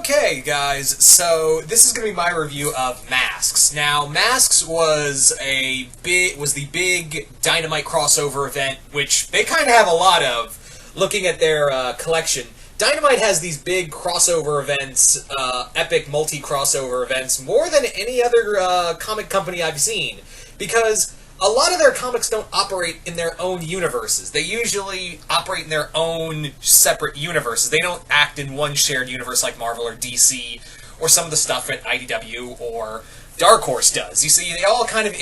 Okay, guys, so this is going to be my review of Masks. Now, Masks was the big Dynamite crossover event, which they kind of have a lot of, looking at their collection. Dynamite has these big crossover events, epic multi-crossover events, more than any other comic company I've seen, because a lot of their comics don't operate in their own universes. They usually operate in their own separate universes. They don't act in one shared universe like Marvel or DC, or some of the stuff at IDW or Dark Horse does. You see, they all kind of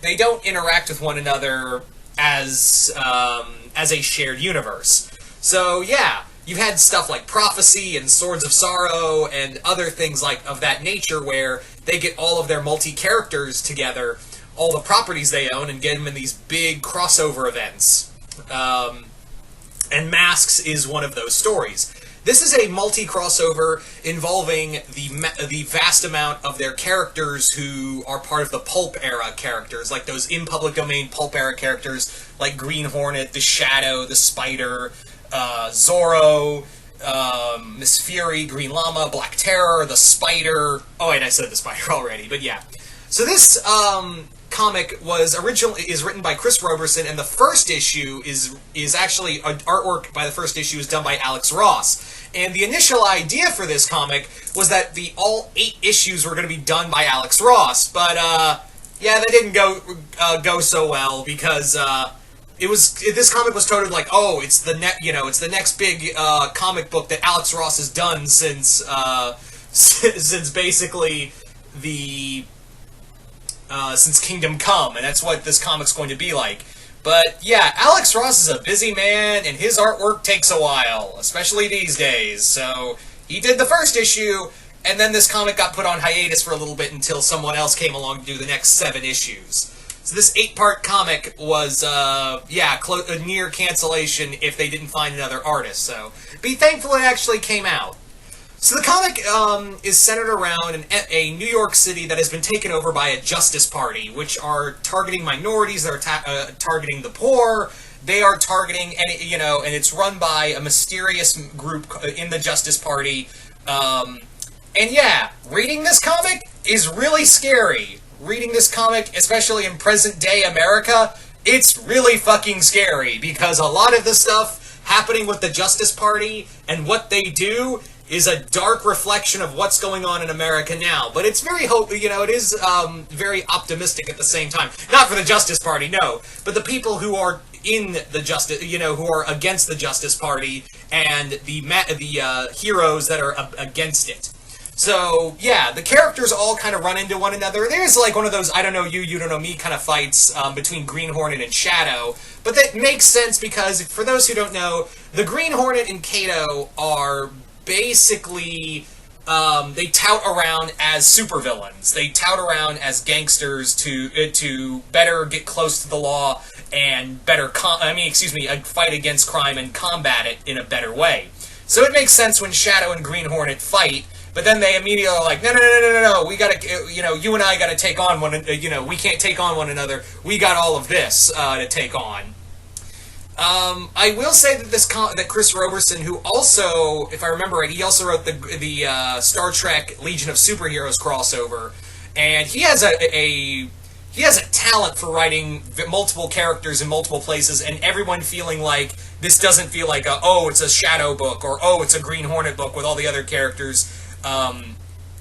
they don't interact with one another as a shared universe. So yeah, you've had stuff like Prophecy and Swords of Sorrow and other things of that nature where they get all of their multi-characters together, all the properties they own, and get them in these big crossover events. And Masks is one of those stories. This is a multi-crossover involving the vast amount of their characters who are part of the Pulp era characters, like those in public domain Pulp era characters, like Green Hornet, the Shadow, the Spider, Zorro, Miss Fury, Green Llama, Black Terror, the Spider. Oh wait, I said the Spider already, but yeah. So this comic is written by Chris Roberson, and the first issue is actually artwork by the first issue is done by Alex Ross. And the initial idea for this comic was that all 8 issues were going to be done by Alex Ross, but yeah, that didn't go so well because this comic was touted like, oh, it's the next big comic book that Alex Ross has done since basically since Kingdom Come, and that's what this comic's going to be like. But yeah, Alex Ross is a busy man, and his artwork takes a while, especially these days. So he did the first issue, and then this comic got put on hiatus for a little bit until someone else came along to do the next 7 issues. So this 8-part comic was, near cancellation if they didn't find another artist. So be thankful it actually came out. So the comic is centered around a New York City that has been taken over by a Justice Party, which are targeting minorities, they're targeting the poor, they are targeting, and it's run by a mysterious group in the Justice Party. And yeah, reading this comic is really scary. Reading this comic, especially in present-day America, it's really fucking scary, because a lot of the stuff happening with the Justice Party and what they do is a dark reflection of what's going on in America now. But it's very it is very optimistic at the same time. Not for the Justice Party, no, but the people who are in the who are against the Justice Party, and the heroes that are against it. So yeah, the characters all kind of run into one another. There's like one of those I don't know you, you don't know me kind of fights between Green Hornet and Shadow, but that makes sense because for those who don't know, the Green Hornet and Kato are basically, they tout around as supervillains. They tout around as gangsters to better get close to the law and better fight against crime and combat it in a better way. So it makes sense when Shadow and Green Hornet fight, but then they immediately are like, no, we gotta, you and I gotta take on we can't take on one another. We got all of this to take on. I will say that that Chris Roberson, who also, if I remember right, he also wrote the Star Trek Legion of Superheroes crossover, and he has a talent for writing multiple characters in multiple places, and everyone feeling like this doesn't feel like it's a Shadow book, or it's a Green Hornet book with all the other characters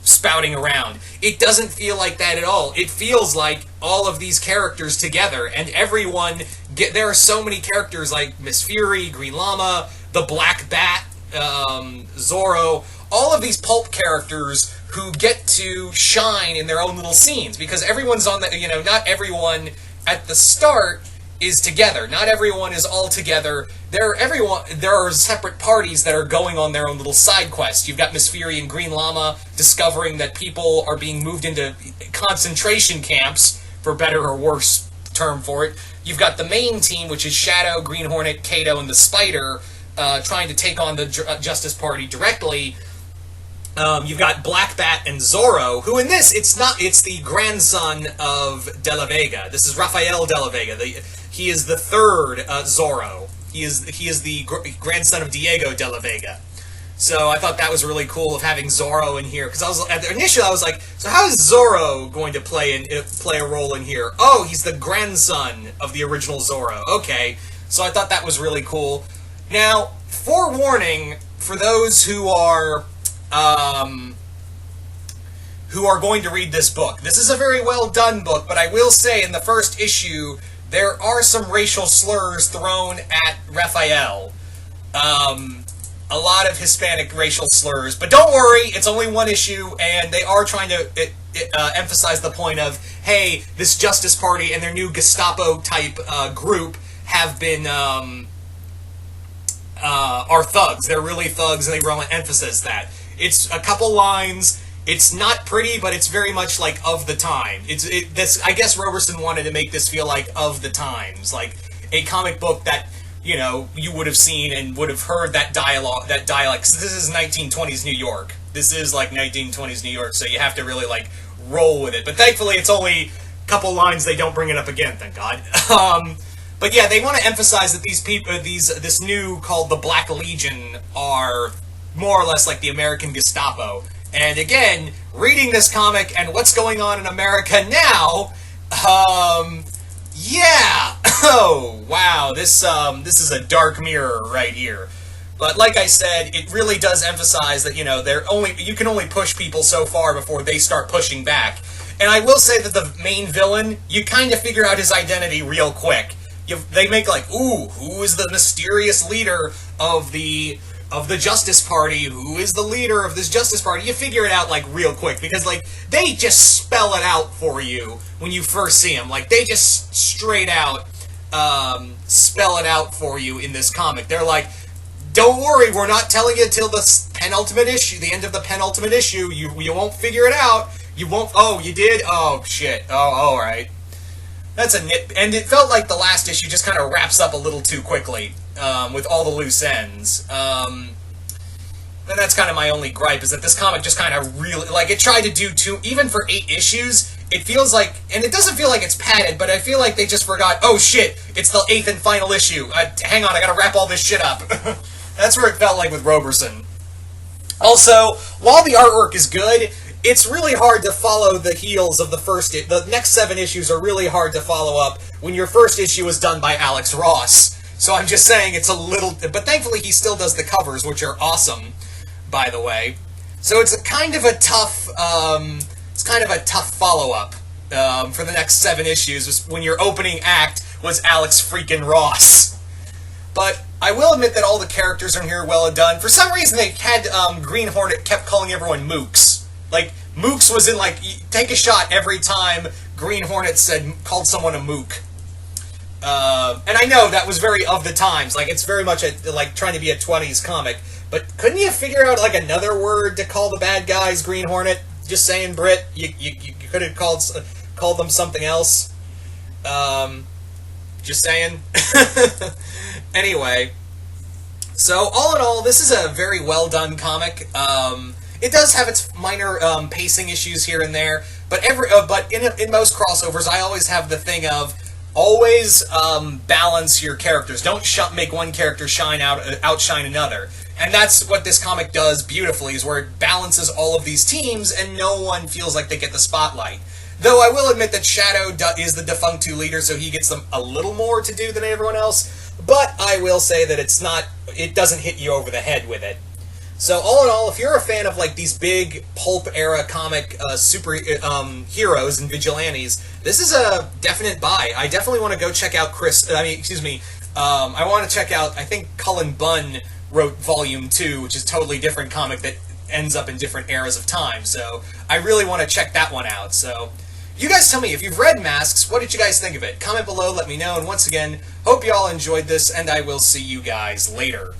spouting around. It doesn't feel like that at all. It feels like all of these characters together, and there are so many characters like Miss Fury, Green Llama, the Black Bat, Zorro, all of these pulp characters who get to shine in their own little scenes, because everyone's on not everyone at the start is together. Not everyone is all together. There are separate parties that are going on their own little side quests. You've got Miss Fury and Green Llama discovering that people are being moved into concentration camps, for better or worse term for it. You've got the main team, which is Shadow, Green Hornet, Kato, and the Spider, trying to take on the Justice Party directly. You've got Black Bat and Zorro, who in this, it's the grandson of De La Vega. This is Rafael De La Vega. He is the third Zorro. He is the grandson of Diego De La Vega. So I thought that was really cool of having Zorro in here, because initially I was like, so how is Zorro going to play a role in here? Oh, he's the grandson of the original Zorro. Okay, so I thought that was really cool. Now, forewarning for those who are going to read this book. This is a very well done book, but I will say in the first issue there are some racial slurs thrown at Raphael. A lot of Hispanic racial slurs, but don't worry, it's only one issue, and they are trying to emphasize the point of, hey, this Justice Party and their new Gestapo-type group have been, are thugs. They're really thugs, and they really emphasize that. It's a couple lines. It's not pretty, but it's very much like of the time. I guess Roberson wanted to make this feel like of the times, like a comic book that, you know, you would have seen and would have heard that dialect. So this is 1920s New York. This is like 1920s New York, so you have to really like roll with it. But thankfully, it's only a couple lines. They don't bring it up again, thank God. But yeah, they want to emphasize that these people, this new called the Black Legion, are more or less like the American Gestapo. And again, reading this comic and what's going on in America now, yeah. Oh, wow. This is a dark mirror right here. But like I said, it really does emphasize that, you know, you can only push people so far before they start pushing back. And I will say that the main villain, you kind of figure out his identity real quick. They make like, ooh, who is the mysterious leader of the Justice Party? Who is the leader of this Justice Party? You figure it out like real quick, because like they just spell it out for you when you first see them. Like they just straight out spell it out for you in this comic. They're like, don't worry, we're not telling you till the penultimate issue, the end of the penultimate issue. You won't figure it out. You won't. Oh, you did. Oh shit. Oh, all right. That's a nit. And it felt like the last issue just kind of wraps up a little too quickly. With all the loose ends. And that's kind of my only gripe, is that this comic just kind of really, like, it tried to do even for 8 issues, it feels like, and it doesn't feel like it's padded, but I feel like they just forgot, oh shit, it's the 8th and final issue. Hang on, I gotta wrap all this shit up. That's where it felt like with Roberson. Also, while the artwork is good, it's really hard to follow the heels of the next 7 issues are really hard to follow up when your first issue was done by Alex Ross. So I'm just saying it's a little, but thankfully he still does the covers, which are awesome, by the way. So it's kind of a tough follow-up for the next 7 issues, when your opening act was Alex freaking Ross. But I will admit that all the characters are here well done. For some reason they had Green Hornet kept calling everyone Mooks. Like, Mooks was in, like, take a shot every time Green Hornet called someone a Mook. And I know that was very of the times, like, it's very much like trying to be a 20s comic, but couldn't you figure out, like, another word to call the bad guys Green Hornet? Just saying, Britt, you could have called them something else. Just saying. Anyway, so all in all, this is a very well done comic. It does have its minor pacing issues here and there, but in most crossovers, I always have the thing of, always balance your characters. Don't make one character outshine another. And that's what this comic does beautifully, is where it balances all of these teams and no one feels like they get the spotlight. Though I will admit that Shadow is the defunct 2 leader, so he gets them a little more to do than everyone else. But I will say that it doesn't hit you over the head with it. So all in all, if you're a fan of like these big pulp era comic super heroes and vigilantes, this is a definite buy. I definitely want to go check out I want to check out, I think Cullen Bunn wrote Volume 2, which is a totally different comic that ends up in different eras of time. So I really want to check that one out. So you guys tell me, if you've read Masks, what did you guys think of it? Comment below, let me know. And once again, hope you all enjoyed this, and I will see you guys later.